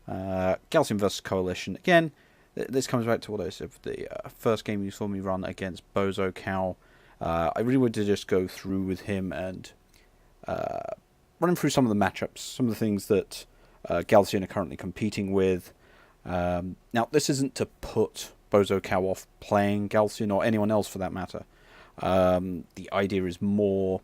Galcian versus Coalition. Again, this comes back to what I said for the first game you saw me run against Bozocow. I really wanted to just go through with him and run him through some of the matchups, some of the things that Galcian are currently competing with. Now, this isn't to put Bozocow off playing Galcian or anyone else for that matter. The idea is more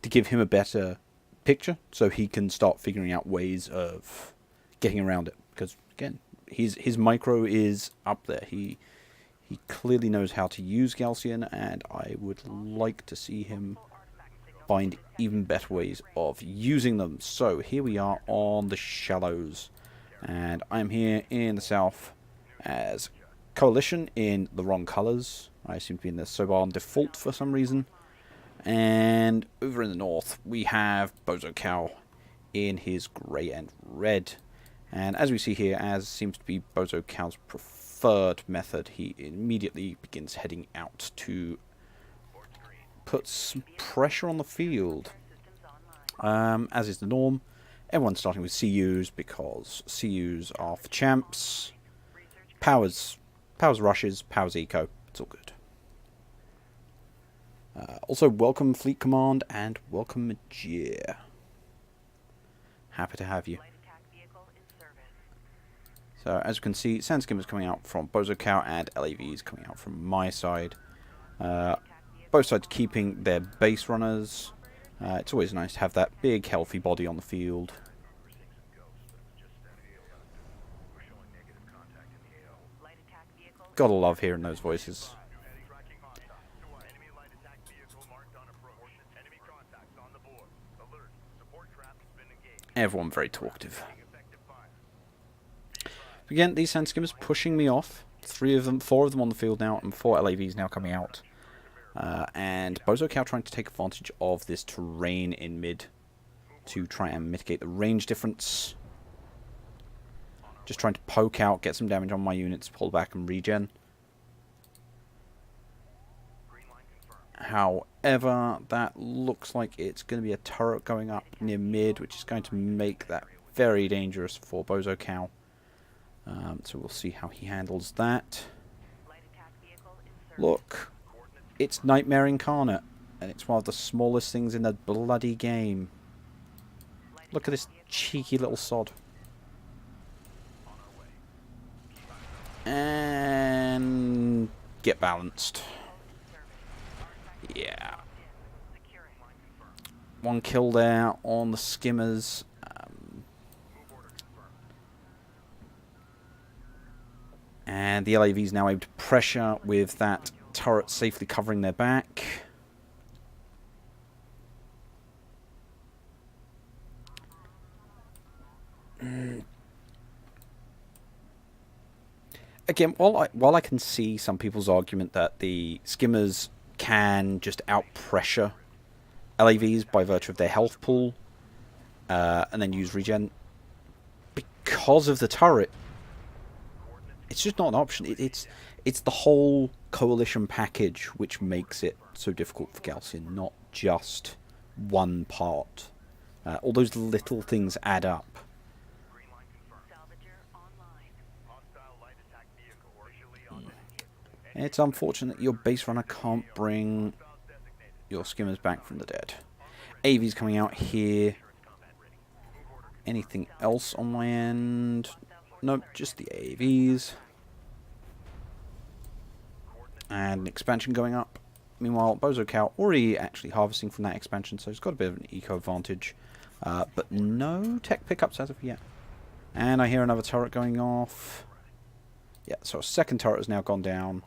to give him a better picture so he can start figuring out ways of getting around it. Because, again, his micro is up there. He clearly knows how to use Galcian, and I would like to see him find even better ways of using them. So here we are on the Shallows, and I'm here in the south as Coalition in the wrong colours. I seem to be in the Sobar default for some reason. And over in the north we have Bozocow in his grey and red. And as we see here, as seems to be Bozocow's preferred method, he immediately begins heading out to put some pressure on the field. As is the norm, everyone's starting with CUs because CUs are for champs. Powers rushes, powers eco, it's all good. Also, welcome Fleet Command and welcome Majir. Happy to have you. So, as you can see, Sandskimmers coming out from Bozocow and LAVs coming out from my side. Both sides keeping their base runners. It's always nice to have that big, healthy body on the field. Gotta love hearing those voices. Everyone very talkative. Again, these Sandskimmers pushing me off. 4 of them on the field now, and 4 LAVs now coming out. And Bozocow trying to take advantage of this terrain in mid to try and mitigate the range difference. Just trying to poke out, get some damage on my units, pull back and regen. However, that looks like it's going to be a turret going up near mid, which is going to make that very dangerous for Bozocow. So we'll see how he handles that. Look, it's Nightmare Incarnate, and it's one of the smallest things in the bloody game. Look at this cheeky little sod. And get balanced. Yeah. 1 kill there on the skimmers. And the LAV is now able to pressure with that turret safely covering their back. Again, while I can see some people's argument that the skimmers can just out-pressure LAVs by virtue of their health pool, and then use regen, because of the turret, it's just not an option. It's the whole coalition package which makes it so difficult for Galcian, not just one part. All those little things add up. It's unfortunate your base runner can't bring your skimmers back from the dead. AV's coming out here. Anything else on my end? Nope, just the AVs. And an expansion going up. Meanwhile, Bozocow already actually harvesting from that expansion, so he's got a bit of an eco advantage. But no tech pickups as of yet. And I hear another turret going off. Yeah, so a second turret has now gone down.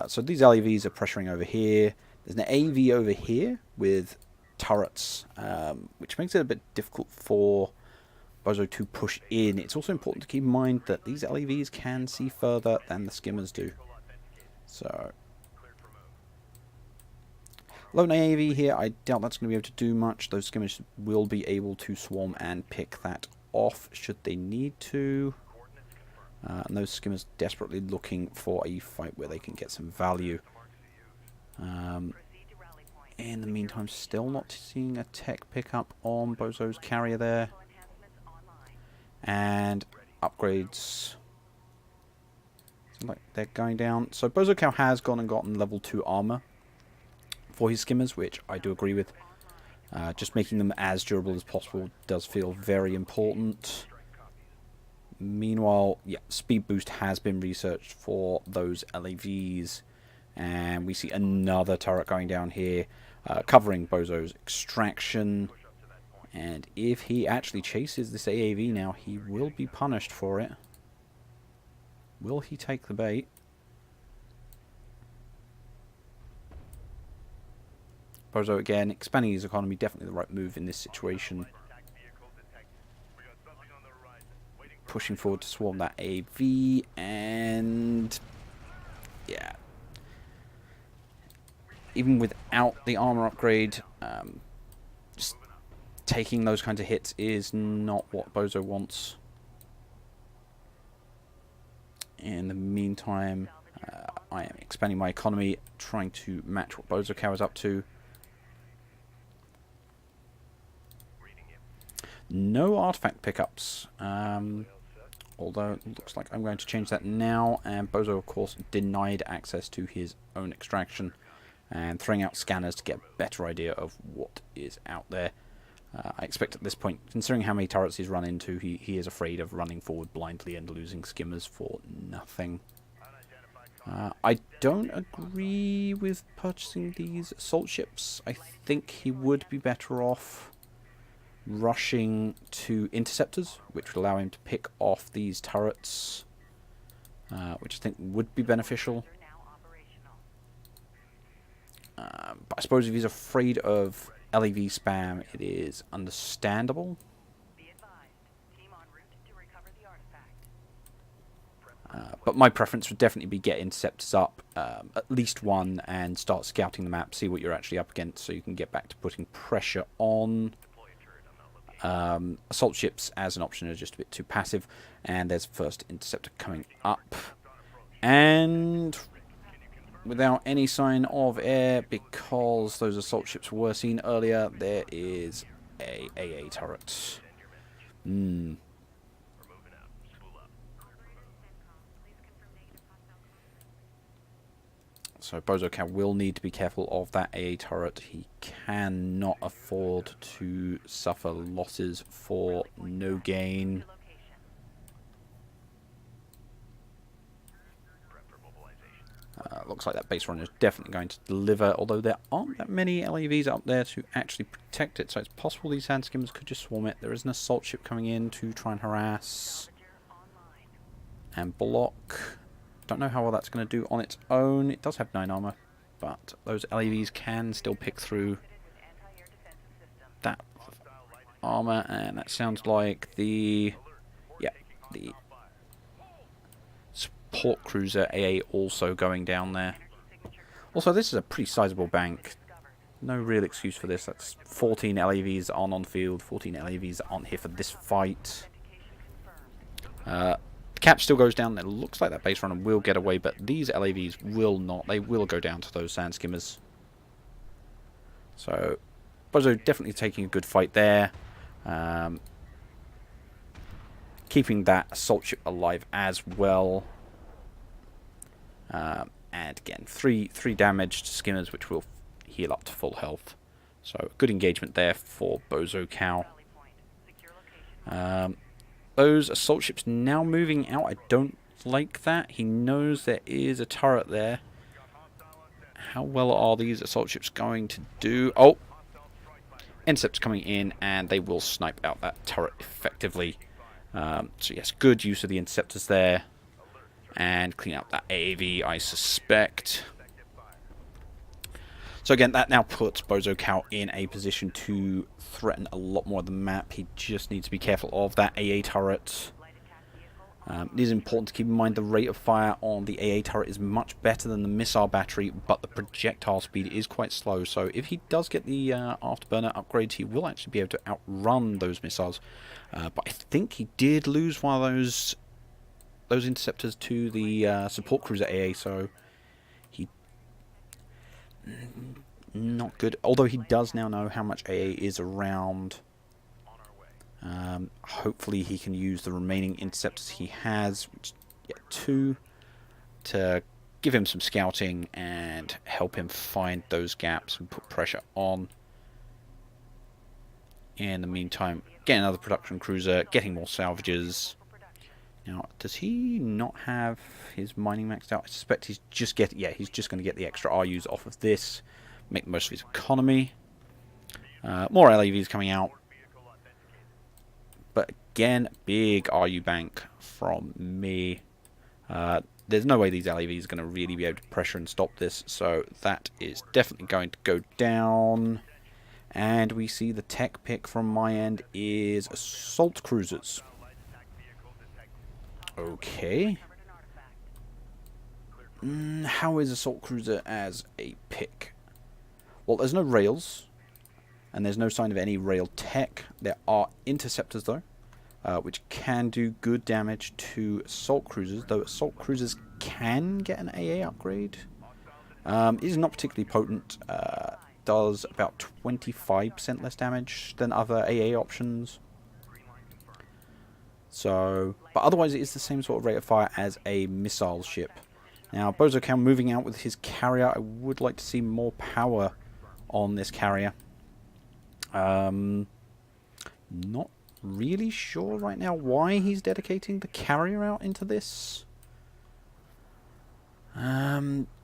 So these LAVs are pressuring over here. There's an AV over here with turrets, which makes it a bit difficult for Bozo to push in. It's also important to keep in mind that these LAVs can see further than the skimmers do. So, lone AV here, I doubt that's going to be able to do much. Those skimmers will be able to swarm and pick that off should they need to. And those skimmers desperately looking for a fight where they can get some value. In the meantime, still not seeing a tech pickup on Bozo's carrier there. And upgrades. Like they're going down. So Bozocow has gone and gotten level 2 armor for his skimmers, which I do agree with. Just making them as durable as possible does feel very important. Meanwhile, yeah, speed boost has been researched for those LAVs. And we see another turret going down here, covering Bozo's extraction. And if he actually chases this AAV now, he will be punished for it. Will he take the bait? Bozo again, expanding his economy, definitely the right move in this situation. Pushing forward to swarm that AV, and yeah. Even without the armor upgrade, just taking those kinds of hits is not what Bozo wants. In the meantime, I am expanding my economy, trying to match what Bozocow is up to. No artifact pickups, although it looks like I'm going to change that now. And Bozo, of course, denied access to his own extraction, and throwing out scanners to get a better idea of what is out there. I expect at this point, considering how many turrets he's run into, he is afraid of running forward blindly and losing skimmers for nothing. I don't agree with purchasing these assault ships. I think he would be better off rushing to interceptors, which would allow him to pick off these turrets, which I think would be beneficial. But I suppose if he's afraid of LEV spam, it is understandable. But my preference would definitely be get interceptors up, at least one, and start scouting the map, see what you're actually up against, so you can get back to putting pressure on. Assault ships as an option are just a bit too passive, and there's first interceptor coming up. And without any sign of air, because those assault ships were seen earlier, there is a AA turret. So Bozocow will need to be careful of that AA turret. He cannot afford to suffer losses for no gain. Looks like that base run is definitely going to deliver, although there aren't that many LAVs up there to actually protect it, so it's possible these sand skimmers could just swarm it. There is an assault ship coming in to try and harass and block. Don't know how well that's going to do on its own. It does have 9 armor, but those LAVs can still pick through that armor, and that sounds like the support cruiser AA also going down there. Also, this is a pretty sizable bank. No real excuse for this. That's 14 LAVs on field, 14 LAVs on here for this fight. The cap still goes down. It looks like that base runner will get away, but these LAVs will not. They will go down to those sand skimmers. So, Bozo definitely taking a good fight there. Keeping that assault ship alive as well. And again, three damaged skimmers, which will heal up to full health. So, good engagement there for Bozocow. Those assault ships now moving out. I don't like that. He knows there is a turret there. How well are these assault ships going to do? Oh! Interceptors coming in, and they will snipe out that turret effectively. So yes, good use of the interceptors there. And clean out that AAV, I suspect. So again, that now puts Bozocow in a position to threaten a lot more of the map. He just needs to be careful of that AA turret. It is important to keep in mind the rate of fire on the AA turret is much better than the missile battery, but the projectile speed is quite slow. So if he does get the afterburner upgrades, he will actually be able to outrun those missiles. But I think he did lose one of those interceptors to the support cruiser AA, so he not good. Although he does now know how much AA is around Hopefully he can use the remaining interceptors he has, which, yeah, 2, to give him some scouting and help him find those gaps and put pressure on. In the meantime, get another production cruiser, getting more salvages. Now, does he not have his mining maxed out? I suspect he's just he's just going to get the extra RUs off of this, make the most of his economy. More LAVs coming out. But again, big RU bank from me. There's no way these LAVs are going to really be able to pressure and stop this, so that is definitely going to go down. And we see the tech pick from my end is assault cruisers. Okay. How is assault cruiser as a pick? Well, there's no rails, and there's no sign of any rail tech. There are interceptors, though, which can do good damage to assault cruisers, though assault cruisers can get an AA upgrade. It is not particularly potent. Does about 25% less damage than other AA options. So, but otherwise it is the same sort of rate of fire as a missile ship. Now, Bozocow moving out with his carrier. I would like to see more power on this carrier. Not really sure right now why he's dedicating the carrier out into this.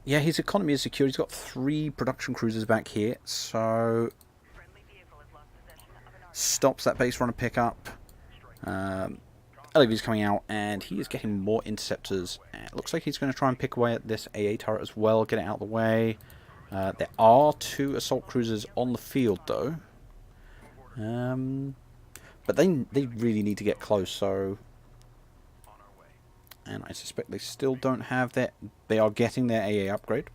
Yeah, his economy is secure. He's got 3 production cruisers back here, so stops that base runner pickup. LAV's coming out, and he is getting more interceptors. It looks like he's going to try and pick away at this AA turret as well, get it out of the way. There are 2 assault cruisers on the field, though. But they really need to get close, so... And I suspect they still don't have their... They are getting their AA upgrade.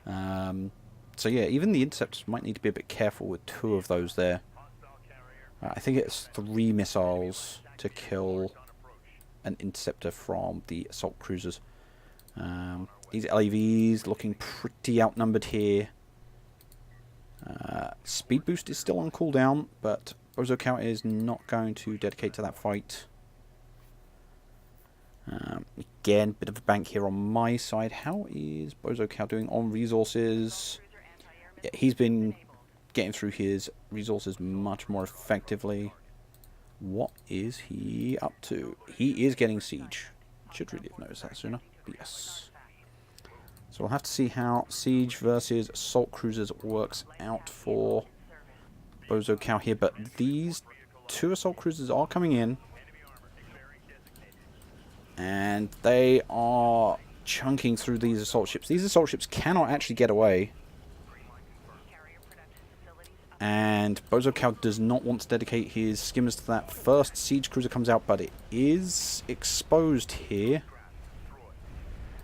So yeah, even the interceptors might need to be a bit careful with 2 of those there. I think it's 3 missiles to kill an interceptor from the assault cruisers. These LAVs looking pretty outnumbered here. Speed boost is still on cooldown, but Bozocow is not going to dedicate to that fight. Again, bit of a bank here on my side. How is Bozocow doing on resources? Yeah, he's been getting through his resources much more effectively. What is he up to? He is getting siege. Should really have noticed that sooner. But yes. So we'll have to see how siege versus assault cruisers works out for Bozocow here. But these 2 assault cruisers are coming in. And they are chunking through these assault ships. These assault ships cannot actually get away. And Bozocow does not want to dedicate his skimmers to that. First siege cruiser comes out, but it is exposed here.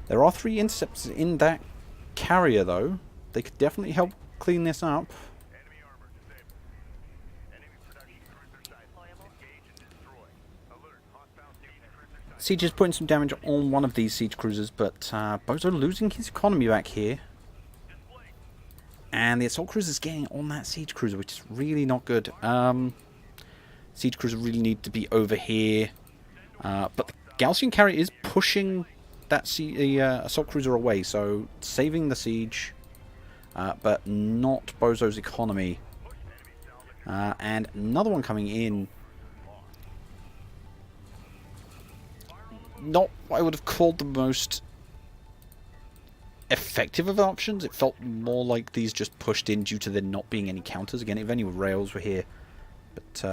There are 3 interceptors in that carrier, though. They could definitely help clean this up. Siege is putting some damage on one of these siege cruisers, but Bozo losing his economy back here. And the assault cruiser is getting on that siege cruiser, which is really not good. Siege cruiser really need to be over here. But the Gaussian carrier is pushing that assault cruiser away, so saving the siege, but not Bozo's economy. And another one coming in. Not what I would have called the most effective of options. It felt more like these just pushed in due to there not being any counters. Again, if any rails were here. But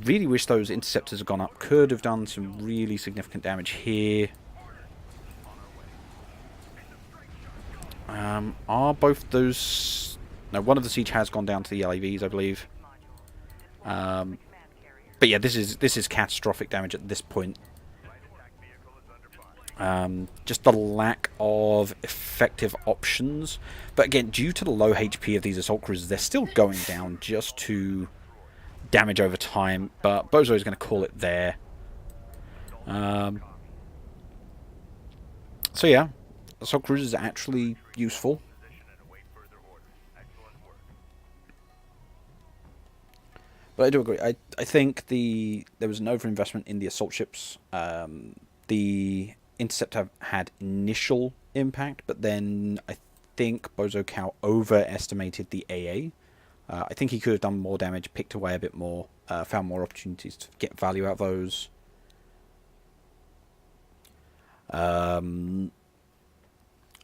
really wish those interceptors had gone up. Could have done some really significant damage here. Are both those... No, one of the siege has gone down to the LAVs, I believe. But yeah, this is catastrophic damage at this point. Just the lack of effective options. But again, due to the low HP of these assault cruisers, they're still going down just to damage over time. But Bozo is going to call it there. So yeah, assault cruisers are actually useful. But I do agree. I think there was an overinvestment in the assault ships. The interceptor had initial impact, but then I think Bozocow overestimated the AA. I think he could have done more damage, picked away a bit more, found more opportunities to get value out of those.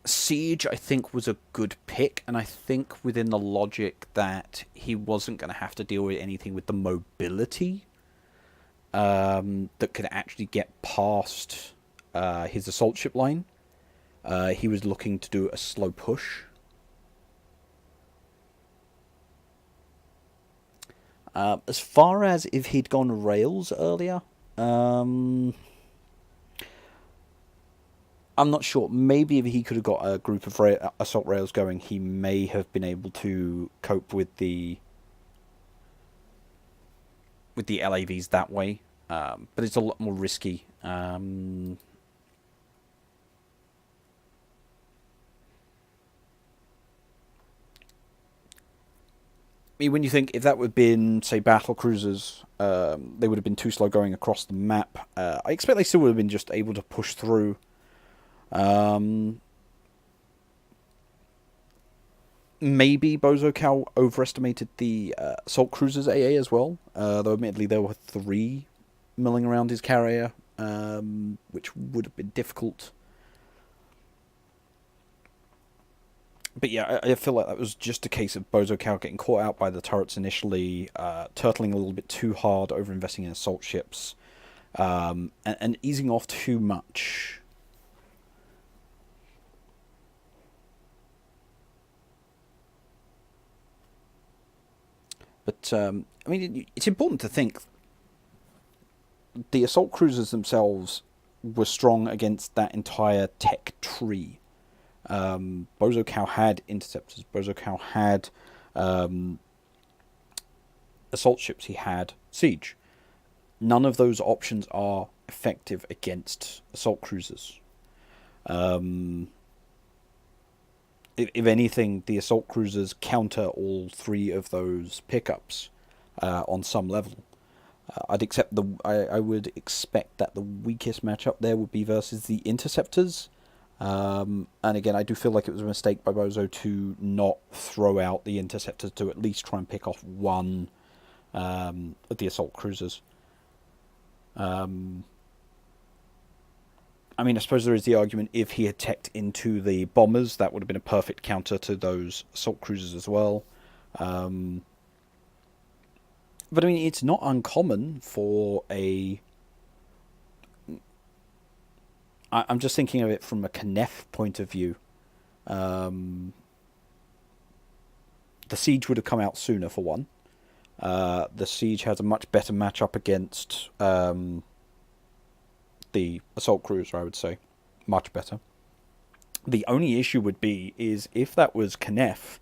Siege, I think, was a good pick, and I think within the logic that he wasn't going to have to deal with anything with the mobility that could actually get past his assault ship line. He was looking to do a slow push. As far as if he'd gone rails earlier, I'm not sure. Maybe if he could have got a group of assault rails going, he may have been able to cope with the LAVs that way. But it's a lot more risky. I mean, when you think if that would have been, say, battle cruisers, they would have been too slow going across the map. I expect they still would have been just able to push through. Maybe Bozocow overestimated the assault cruisers AA as well. Though admittedly there were 3 milling around his carrier, which would have been difficult. But yeah, I feel like that was just a case of Bozocow getting caught out by the turrets initially, turtling a little bit too hard, over investing in assault ships, and easing off too much. But I mean, it's important to think the assault cruisers themselves were strong against that entire tech tree. Bozocow had interceptors. Bozocow had assault ships. He had siege. None of those options are effective against assault cruisers. If anything, the assault cruisers counter all 3 of those pickups on some level. I would expect that the weakest matchup there would be versus the interceptors. And again, I do feel like it was a mistake by Bozo to not throw out the interceptors to at least try and pick off one of the assault cruisers. I mean, I suppose there is the argument if he had teched into the bombers, that would have been a perfect counter to those assault cruisers as well. But I mean, it's not uncommon for a... I'm just thinking of it from a Knef point of view. The siege would have come out sooner, for one. The siege has a much better matchup against the assault cruiser, I would say. Much better. The only issue would be is if that was Knef,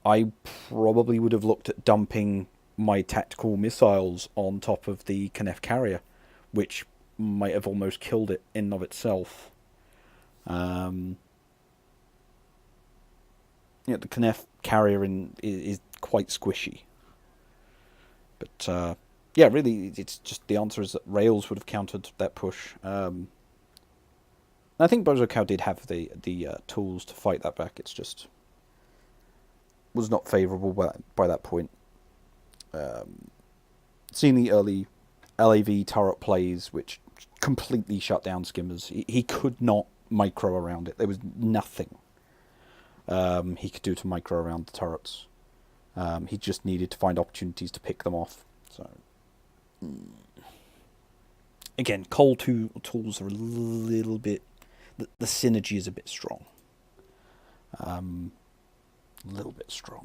I probably would have looked at dumping my tactical missiles on top of the Knef carrier, which might have almost killed it in and of itself. The Knef carrier is quite squishy. But yeah, really, it's just the answer is that rails would have countered that push. I think Bozocow did have the tools to fight that back. It's just was not favourable by that point. Seeing the early LAV turret plays, which completely shut down skimmers, he could not micro around it. There was nothing he could do to micro around the turrets. He just needed to find opportunities to pick them off. So again, Cole 2 tools are a little bit... The synergy is a bit strong. A little bit strong.